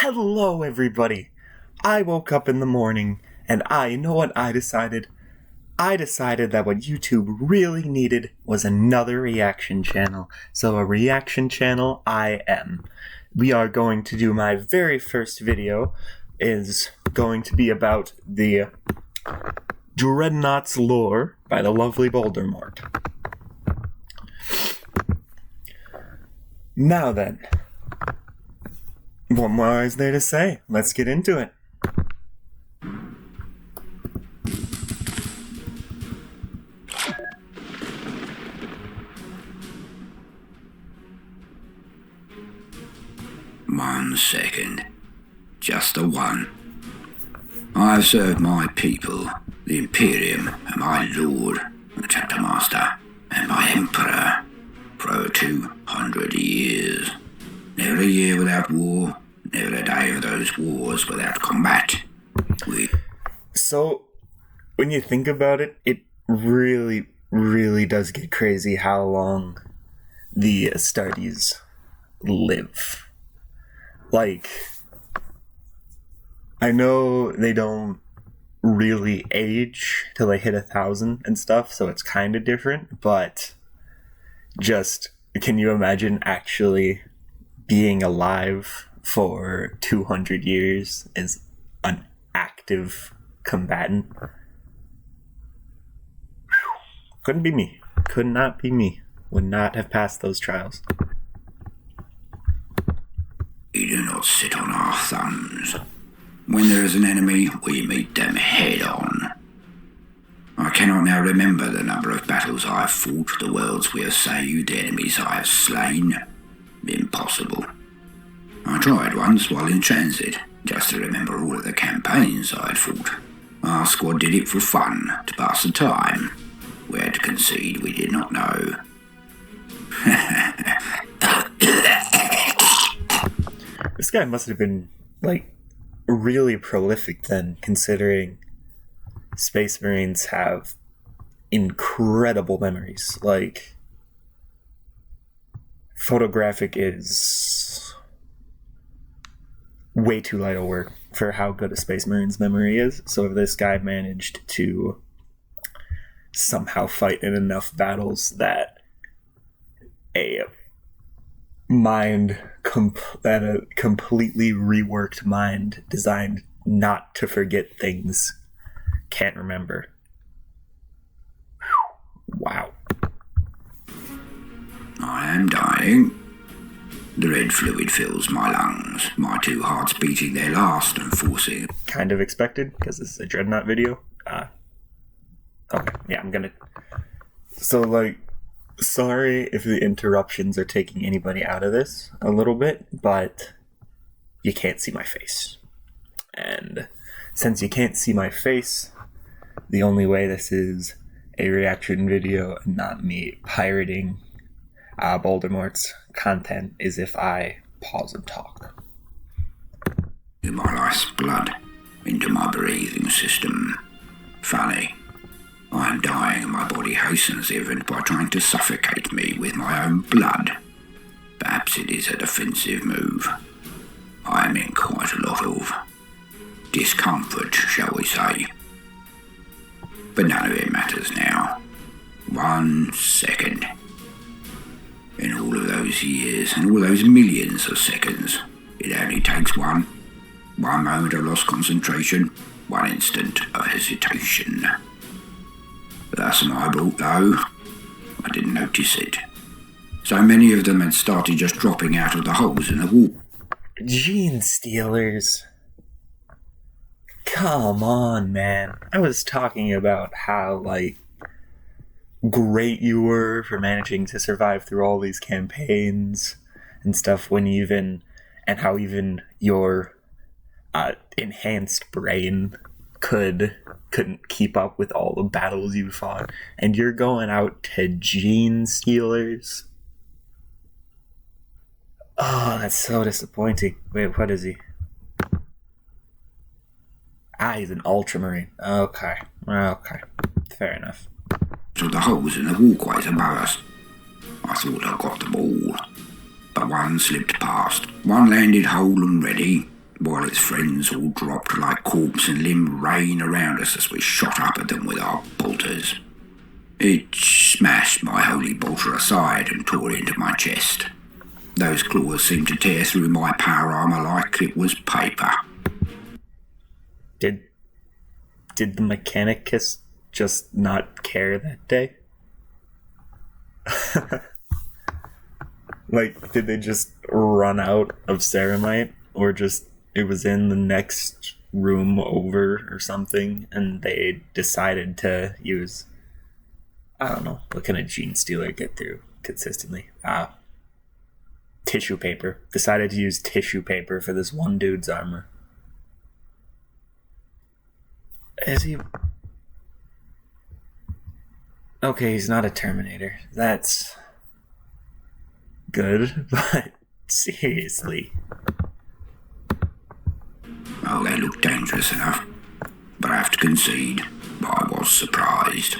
Hello, everybody. I woke up in the morning, and you know what I decided? I decided that what YouTube really needed was another reaction channel. So a reaction channel I am. We are going to do my very first video is going to be about the Dreadnoughts lore by the lovely Baldermort. Now then, what more is there to say? Let's get into it. One second. Just the one. I have served my people, the Imperium, and my Lord, the Chapter Master, and my Emperor, for over 200 years. Never a year without war, never a day of those wars without combat. So, when you think about it, it really, really does get crazy how long the Astartes live. Like, I know they don't really age till they hit 1,000 and stuff, so it's kind of different, but just, can you imagine actually being alive for 200 years as an active combatant? Couldn't be me. Could not be me. Would not have passed those trials. We do not sit on our thumbs. When there is an enemy, we meet them head on. I cannot now remember the number of battles I have fought, the worlds we have saved, the enemies I have slain. Impossible. I tried once while in transit, just to remember all of the campaigns I had fought. Our squad did it for fun, to pass the time. We had to concede we did not know. This guy must have been, really prolific then, considering Space Marines have incredible memories. Photographic is way too light of work for how good a Space Marine's memory is. So if this guy managed to somehow fight in enough battles that a completely reworked mind designed not to forget things can't remember. Wow. I am dying. The red fluid fills my lungs, my two hearts beating their last and forcing. Kind of expected, because this is a Dreadnought video. Okay, yeah, I'm gonna... So, sorry if the interruptions are taking anybody out of this a little bit, but you can't see my face. And since you can't see my face, the only way this is a reaction video and not me pirating Baldermort's content is if I pause and talk. In my life's blood, into my breathing system. Funny. I am dying and my body hastens the event by trying to suffocate me with my own blood. Perhaps it is a defensive move. I am in quite a lot of discomfort, shall we say. But none of it matters now. 1 second. In all of those years and all those millions of seconds, it only takes one moment of lost concentration, one instant of hesitation. That's my fault, though. I didn't notice it. So many of them had started just dropping out of the holes in the wall. Gene stealers. Come on, man. I was talking about how, great you were for managing to survive through all these campaigns and stuff and how even your enhanced brain couldn't keep up with all the battles you fought, and you're going out to gene stealers. Oh, that's so disappointing. Wait, what is he? He's an Ultramarine. Okay, fair enough. So the holes in the walkways above us. I thought I got them all, but one slipped past. One landed whole and ready, while its friends all dropped like corpse and limb rain around us as we shot up at them with our bolters. It smashed my holy bolter aside and tore into my chest. Those claws seemed to tear through my power armor like it was paper. Did the Mechanicus just not care that day? Like, did they just run out of ceramite, or just it was in the next room over or something, and they decided to use, I don't know, what can a gene stealer get through consistently? Tissue paper. Decided to use tissue paper for this one dude's armor. Is he... Okay, he's not a Terminator. That's good, but seriously. Oh, they looked dangerous enough, but I have to concede, I was surprised.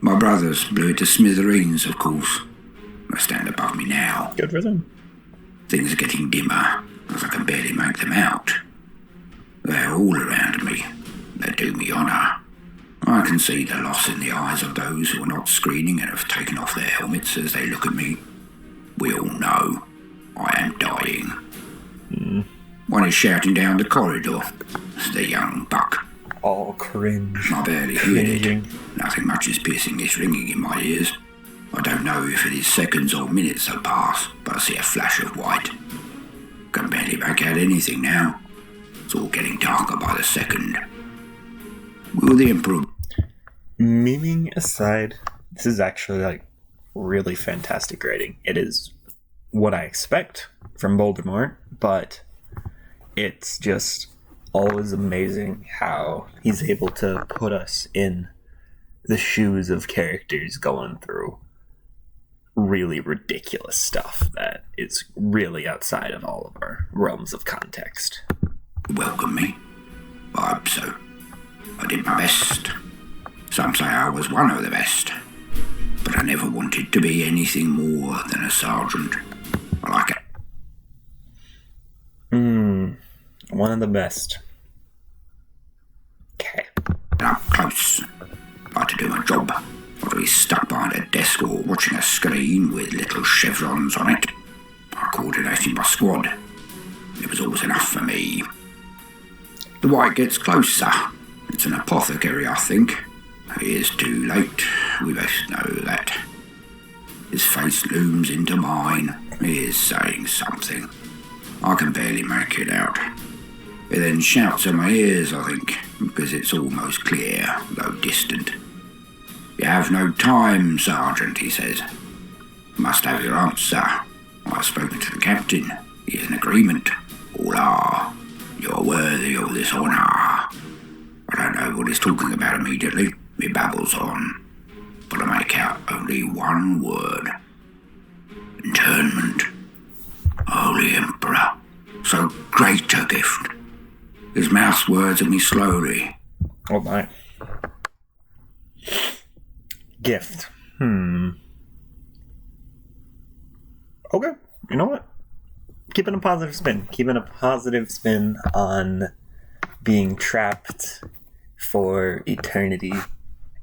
My brothers blew it to smithereens, of course. They stand above me now. Good for them. Things are getting dimmer, as I can barely make them out. They're all around me. They do me honour. I can see the loss in the eyes of those who are not screening and have taken off their helmets as they look at me. We all know I am dying. One is shouting down the corridor. It's the young buck. All cringe. I barely heard it. Nothing much is piercing this ringing in my ears. I don't know if it is seconds or minutes that pass, but I see a flash of white. Can barely make out anything now. It's all getting darker by the second. Will the Emperor... Memeing aside, this is actually, like, really fantastic writing. It is what I expect from Baldermort, but it's just always amazing how he's able to put us in the shoes of characters going through really ridiculous stuff that is really outside of all of our realms of context. Welcome me. I hope so. I did my best. Some say I was one of the best, but I never wanted to be anything more than a sergeant. I like it. One of the best. Okay. Up close. Like to do my job. Not to be stuck behind a desk or watching a screen with little chevrons on it. I coordinated my squad. It was always enough for me. The white gets closer. It's an apothecary, I think. He is too late. We both know that. His face looms into mine. He is saying something. I can barely make it out. He then shouts in my ears, I think, because it's almost clear, though distant. You have no time, Sergeant, he says. You must have your answer. I've spoken to the captain. He is in agreement. All are. You're worthy of this honour. I don't know what he's talking about immediately. He babbles on. But I make out only one word. Internment. Holy Emperor. So great a gift. His mouth words at me slowly. Oh my. Gift. Okay. You know what? Keeping a positive spin. Keeping a positive spin on being trapped for eternity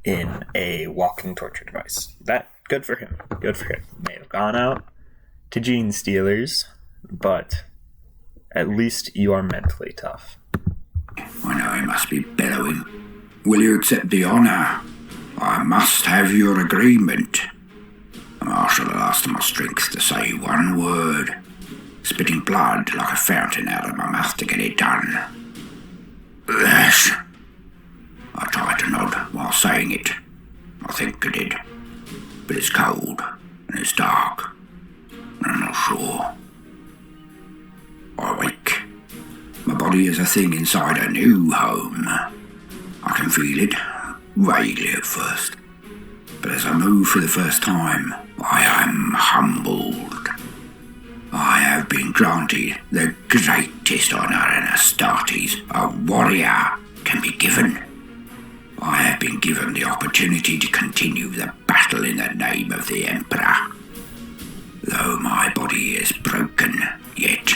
in a walking torture device. That, good for him. Good for him. May have gone out to gene stealers, but at least you are mentally tough. I know he must be bellowing. Will you accept the honour? I must have your agreement. The Marshal asked my strength to say one word, spitting blood like a fountain out of my mouth to get it done. Yes. I tried to nod while saying it. I think I did. But it's cold, and it's dark, and I'm not sure. I wake. My body is a thing inside a new home. I can feel it, vaguely at first. But as I move for the first time, I am humbled. I have been granted the greatest honour an Astartes, a warrior, can be given. I have been given the opportunity to continue the battle in the name of the Emperor. Though my body is broken, yet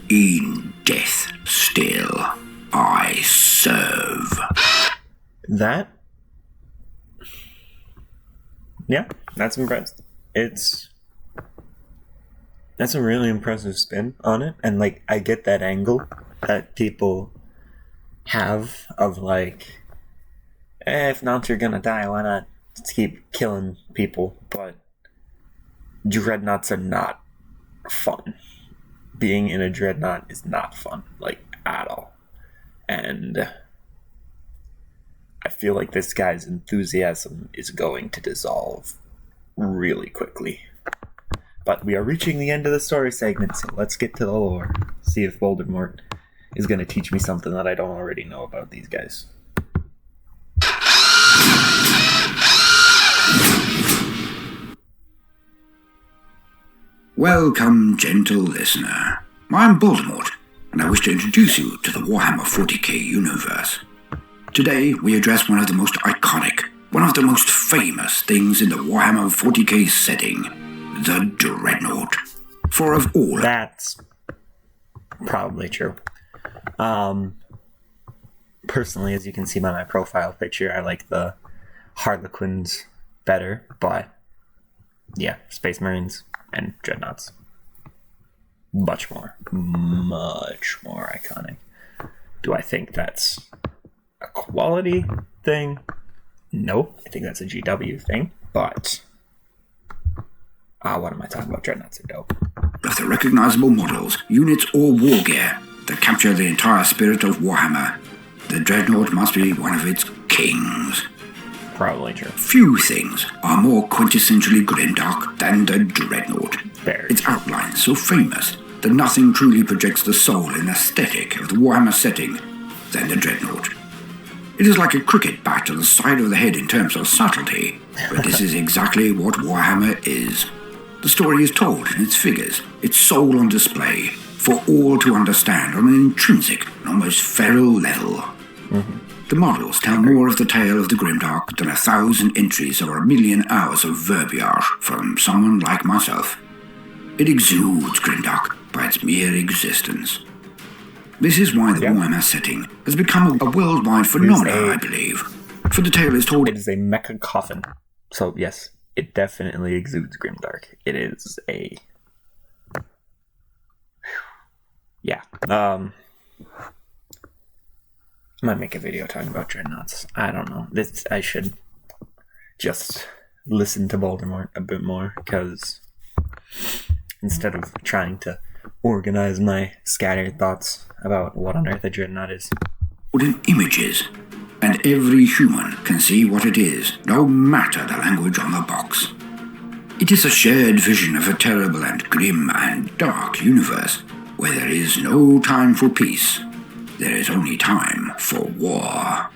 in death that, yeah, that's impressive. That's a really impressive spin on it, and like I get that angle that people have of like, if not you're gonna die, why not just keep killing people? But dreadnoughts are not fun. Being in a dreadnought is not fun, like at all. And I feel like this guy's enthusiasm is going to dissolve really quickly. But we are reaching the end of the story segment, so let's get to the lore. See if Baldermort is going to teach me something that I don't already know about these guys. Welcome, gentle listener. I'm Baldermort, and I wish to introduce you to the Warhammer 40k universe. Today, we address one of the most iconic, one of the most famous things in the Warhammer 40k setting, the Dreadnought. For of all... That's probably true. Personally, as you can see by my profile picture, I like the Harlequins better, but yeah, Space Marines and Dreadnoughts. Much more iconic. Do I think that's a quality thing? Nope. I think that's a GW thing, but what am I talking about? Dreadnoughts are dope. Of the recognizable models, units, or war gear that capture the entire spirit of Warhammer, the Dreadnought must be one of its kings. Probably true. Few things are more quintessentially grimdark than the Dreadnought. Very its true. outline so famous that nothing truly projects the soul and aesthetic of the Warhammer setting than the Dreadnought. It is like a cricket bat to the side of the head in terms of subtlety, but this is exactly what Warhammer is. The story is told in its figures, its soul on display, for all to understand on an intrinsic and almost feral level. Mm-hmm. The models tell more of the tale of the Grimdark than 1,000 entries or 1,000,000 hours of verbiage from someone like myself. It exudes Grimdark by its mere existence. This is why the Warhammer setting has become a worldwide phenomenon, I believe. For the tale is told... It is a mecha coffin. So, yes, it definitely exudes grimdark. It is a... Yeah. I might make a video talking about Dreadnoughts. I don't know. I should just listen to Baldermort a bit more, because instead of trying to organize my scattered thoughts about what on earth a Dreadnought is. In images, and every human can see what it is, no matter the language on the box. It is a shared vision of a terrible and grim and dark universe, where there is no time for peace. There is only time for war.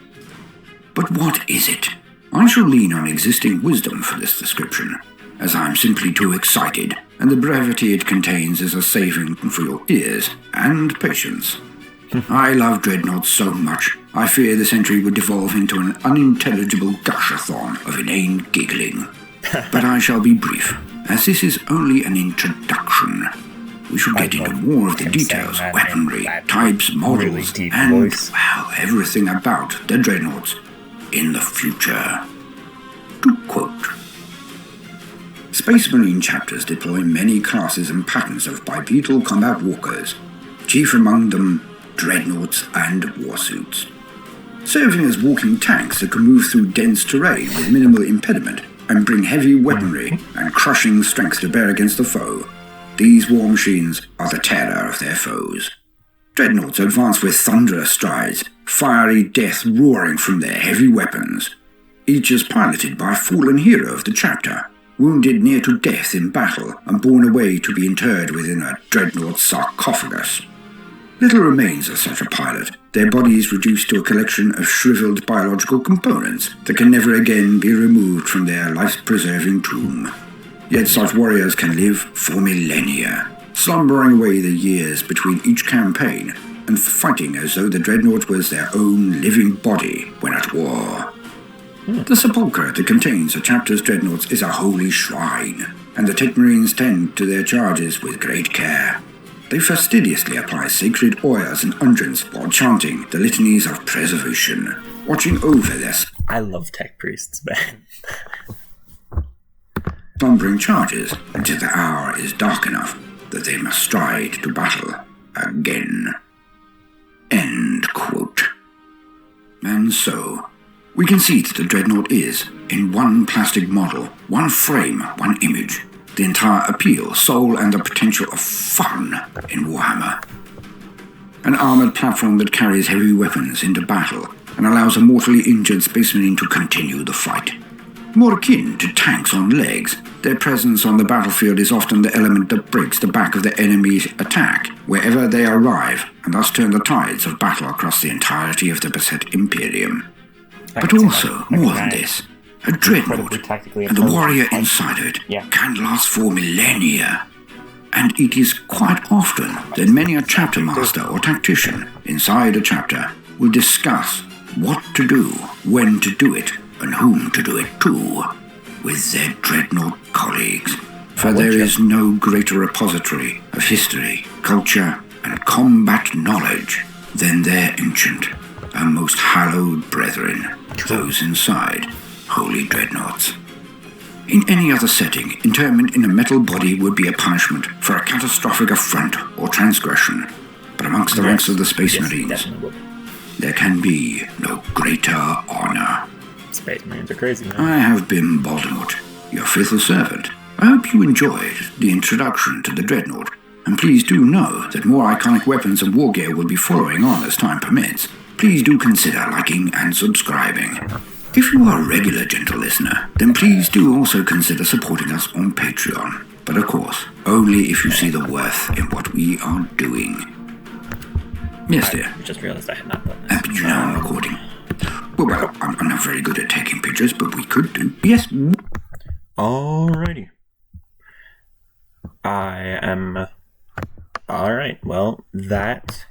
But what is it? I shall lean on existing wisdom for this description, as I'm simply too excited, and the brevity it contains is a saving for your ears and patience. I love Dreadnoughts so much, I fear this entry would devolve into an unintelligible gushathon of inane giggling. But I shall be brief, as this is only an introduction. We shall get into more of the details, weaponry, types, models, really and, well, everything about the Dreadnoughts in the future. To quote, Space Marine chapters deploy many classes and patterns of bipedal combat walkers, chief among them Dreadnoughts and warsuits. Serving as walking tanks that can move through dense terrain with minimal impediment and bring heavy weaponry and crushing strength to bear against the foe, these war machines are the terror of their foes. Dreadnoughts advance with thunderous strides, fiery death roaring from their heavy weapons. Each is piloted by a fallen hero of the chapter, wounded near to death in battle and borne away to be interred within a Dreadnought sarcophagus. Little remains of such a pilot, their bodies reduced to a collection of shriveled biological components that can never again be removed from their life-preserving tomb. Yet such warriors can live for millennia, slumbering away the years between each campaign and fighting as though the Dreadnought was their own living body when at war. The sepulchre that contains a chapter's Dreadnoughts is a holy shrine, and the Tet Marines tend to their charges with great care. They fastidiously apply sacred oils and unguents while chanting the litanies of preservation. watching over their I love tech priests, man. slumbering charges until the hour is dark enough that they must stride to battle again. End quote. And so, we can see that the Dreadnought is, in one plastic model, one frame, one image, the entire appeal, soul, and the potential of fun in Warhammer. An armoured platform that carries heavy weapons into battle and allows a mortally injured Space Marine to continue the fight. More akin to tanks on legs, their presence on the battlefield is often the element that breaks the back of the enemy's attack wherever they arrive, and thus turn the tides of battle across the entirety of the beset Imperium. But also, more than this, a Dreadnought and the warrior inside of it can last for millennia. And it is quite often that many a chapter master or tactician inside a chapter will discuss what to do, when to do it, and whom to do it to, with their Dreadnought colleagues. For there is no greater repository of history, culture, and combat knowledge than their ancient and most hallowed brethren, those inside holy Dreadnoughts. In any other setting, interment in a metal body would be a punishment for a catastrophic affront or transgression. But amongst the ranks of the Space Marines, there can be no greater honor. Space Marines are crazy, man. I have been Baldermort, your faithful servant. I hope you enjoyed the introduction to the Dreadnought, and please do know that more iconic weapons and war gear will be following on as time permits. Please do consider liking and subscribing. If you are a regular gentle listener, then please do also consider supporting us on Patreon. But of course, only if you see the worth in what we are doing. Yes, dear. I just realized I had not done this. But you know I'm recording. Well, I'm not very good at taking pictures, but we could do. Yes. Alrighty. I am... Alright, well, that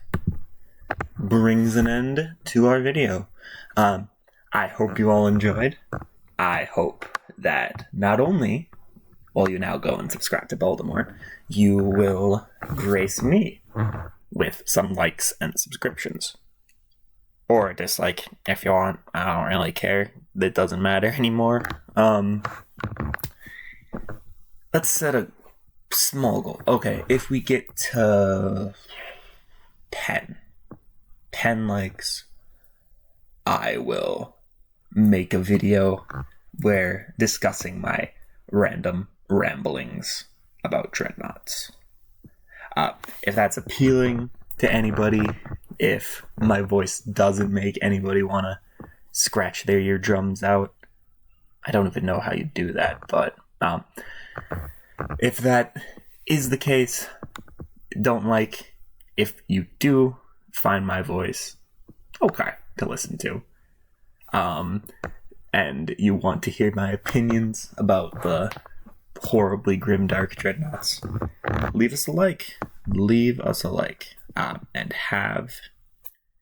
brings an end to our video. I hope you all enjoyed. I hope that not only will you now go and subscribe to Baldermort, you will grace me with some likes and subscriptions. Or a dislike, if you want. I don't really care. It doesn't matter anymore. Let's set a small goal. Okay, if we get to 10 likes, I will make a video where discussing my random ramblings about Dreadnoughts. If that's appealing to anybody, if my voice doesn't make anybody want to scratch their eardrums out, I don't even know how you do that, but if that is the case, don't like. If you do find my voice okay to listen to, and you want to hear my opinions about the horribly grimdark Dreadnoughts, leave us a like, and have